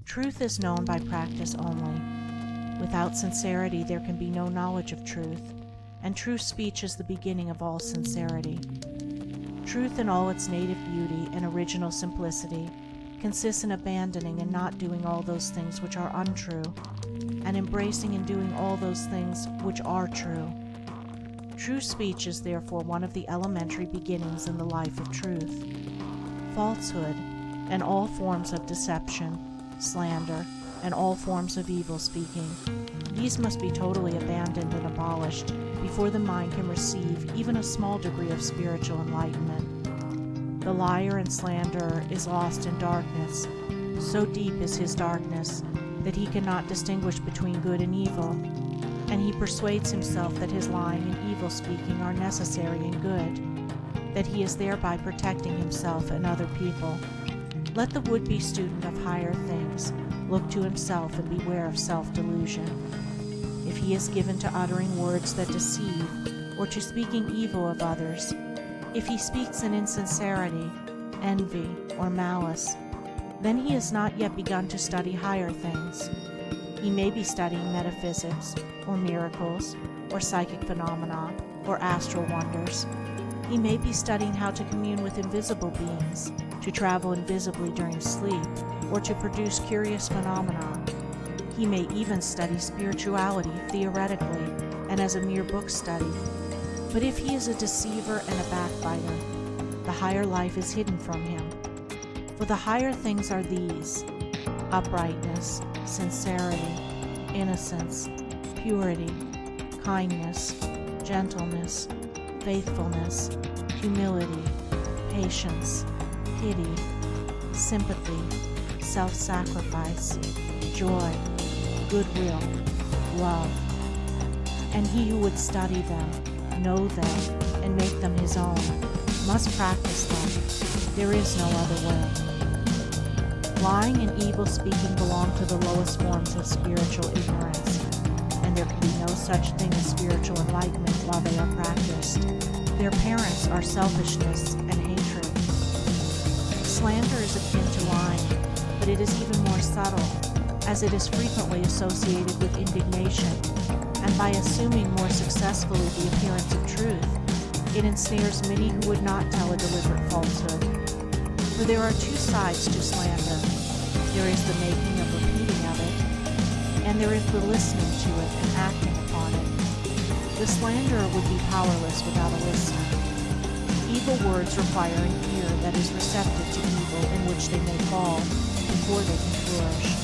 Truth is known by practice only. Without sincerity there can be no knowledge of truth, and true speech is the beginning of all sincerity. Truth in all its native beauty and original simplicity consists in abandoning and not doing all those things which are untrue, and embracing and doing all those things which are true. True speech is therefore one of the elementary beginnings in the life of truth. Falsehood, and all forms of deception, slander, and all forms of evil speaking, these must be totally abandoned and abolished before the mind can receive even a small degree of spiritual enlightenment. The liar and slanderer is lost in darkness. So deep is his darkness that he cannot distinguish between good and evil, and he persuades himself that his lying and evil speaking are necessary and good, that he is thereby protecting himself and other people. Let the would-be student of higher things look to himself and beware of self-delusion. If he is given to uttering words that deceive, or to speaking evil of others, if he speaks in insincerity, envy, or malice, then he has not yet begun to study higher things. He may be studying metaphysics, or miracles, or psychic phenomena, or astral wonders. He may be studying how to commune with invisible beings, to travel invisibly during sleep, or to produce curious phenomena. He may even study spirituality theoretically and as a mere book study. But if he is a deceiver and a backbiter, the higher life is hidden from him. For the higher things are these: uprightness, sincerity, innocence, purity, kindness, gentleness, faithfulness, humility, patience, pity, sympathy, self-sacrifice, joy, goodwill, love. And he who would study them, know them, and make them his own, must practice them. There is no other way. Lying and evil speaking belong to the lowest forms of spiritual ignorance, and there can be no such thing as spiritual enlightenment while they are practiced. Their parents are selfishness and hatred. Slander is akin to lying, but it is even more subtle, as it is frequently associated with indignation, and by assuming more successfully the appearance of truth, it ensnares many who would not tell a deliberate falsehood. For there are two sides to slander. There is the making of repeating of it, and there is the listening to it and acting upon it. The slanderer would be powerless without a listener. Evil words require an ear that is receptive to evil in which they may fall before they can flourish.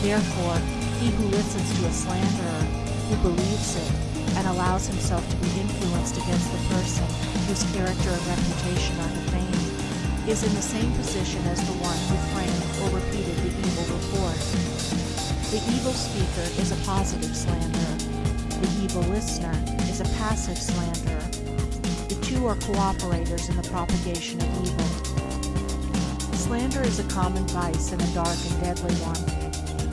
Therefore, he who listens to a slanderer, who believes it, and allows himself to be influenced against the person whose character and reputation are defamed, is in the same position as the one who framed or repeated the evil report. The evil speaker is a positive slanderer. The evil listener is a passive slanderer. The two are cooperators in the propagation of evil. Slander is a common vice and a dark and deadly one.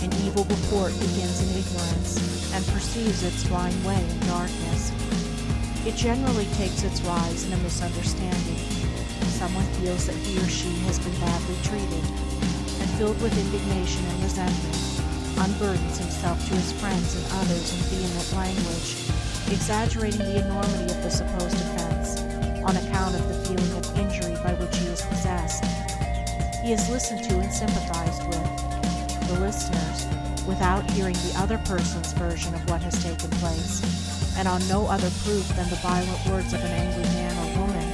An evil report begins in ignorance and pursues its blind way in darkness. It generally takes its rise in a misunderstanding. Someone feels that he or she has been badly treated, and filled with indignation and resentment, unburdens himself to his friends and others in vehement language, exaggerating the enormity of the supposed offense on account of the feeling of injury by which he is possessed. He is listened to and sympathized with. The listeners, without hearing the other person's version of what has taken place, and on no other proof than the violent words of an angry man or woman,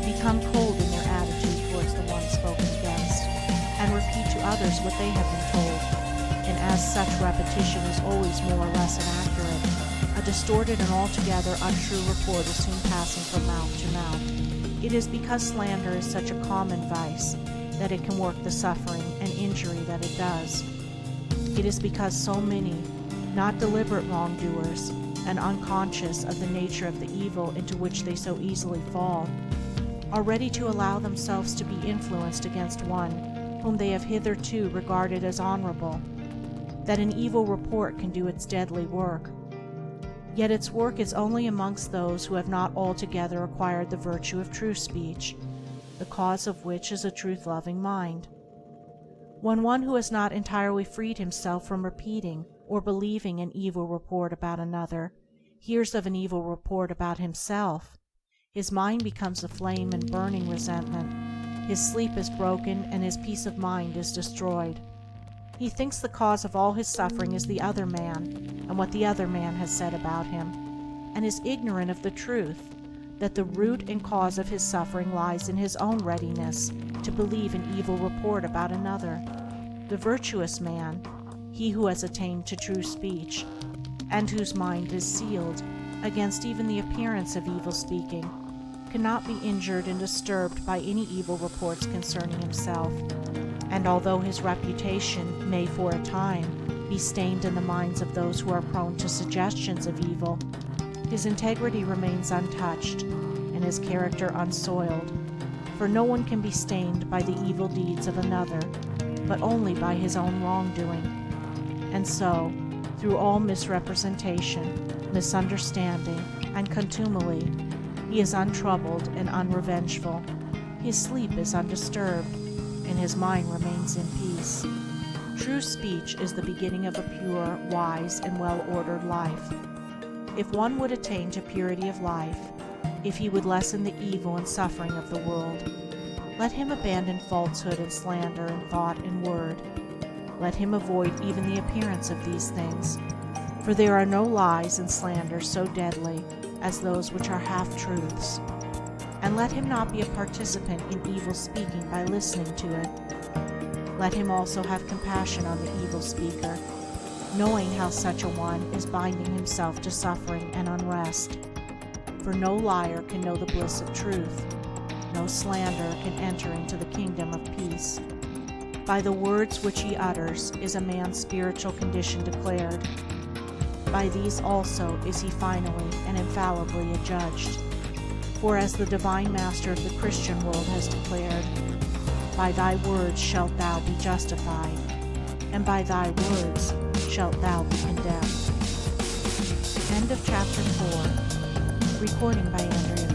become cold in their attitude towards the one spoken against, and repeat to others what they have been told, and as such repetition is always more or less inaccurate, a distorted and altogether untrue report is soon passing from mouth to mouth. It is because slander is such a common vice that it can work the suffering and injury that it does. It is because so many, not deliberate wrongdoers, and unconscious of the nature of the evil into which they so easily fall, are ready to allow themselves to be influenced against one whom they have hitherto regarded as honorable, that an evil report can do its deadly work. Yet its work is only amongst those who have not altogether acquired the virtue of true speech, the cause of which is a truth-loving mind. When one who has not entirely freed himself from repeating or believing an evil report about another hears of an evil report about himself, his mind becomes aflame in burning resentment, his sleep is broken, and his peace of mind is destroyed. He thinks the cause of all his suffering is the other man and what the other man has said about him, and is ignorant of the truth that the root and cause of his suffering lies in his own readiness to believe an evil report about another. The virtuous man, he who has attained to true speech, and whose mind is sealed against even the appearance of evil speaking, cannot be injured and disturbed by any evil reports concerning himself, and although his reputation may for a time be stained in the minds of those who are prone to suggestions of evil, his integrity remains untouched and his character unsoiled, for no one can be stained by the evil deeds of another, but only by his own wrongdoing. And so, through all misrepresentation, misunderstanding, and contumely, he is untroubled and unrevengeful. His sleep is undisturbed, and his mind remains in peace. True speech is the beginning of a pure, wise, and well-ordered life. If one would attain to purity of life, if he would lessen the evil and suffering of the world, let him abandon falsehood and slander in thought and word. Let him avoid even the appearance of these things, for there are no lies and slanders so deadly as those which are half-truths. And let him not be a participant in evil speaking by listening to it. Let him also have compassion on the evil speaker, knowing how such a one is binding himself to suffering and unrest. For no liar can know the bliss of truth, no slanderer can enter into the kingdom of peace. By the words which he utters is a man's spiritual condition declared. By these also is he finally and infallibly adjudged. For as the divine master of the Christian world has declared, by thy words shalt thou be justified, and by thy words shalt thou be condemned. End of chapter 4. Recording by Andrea.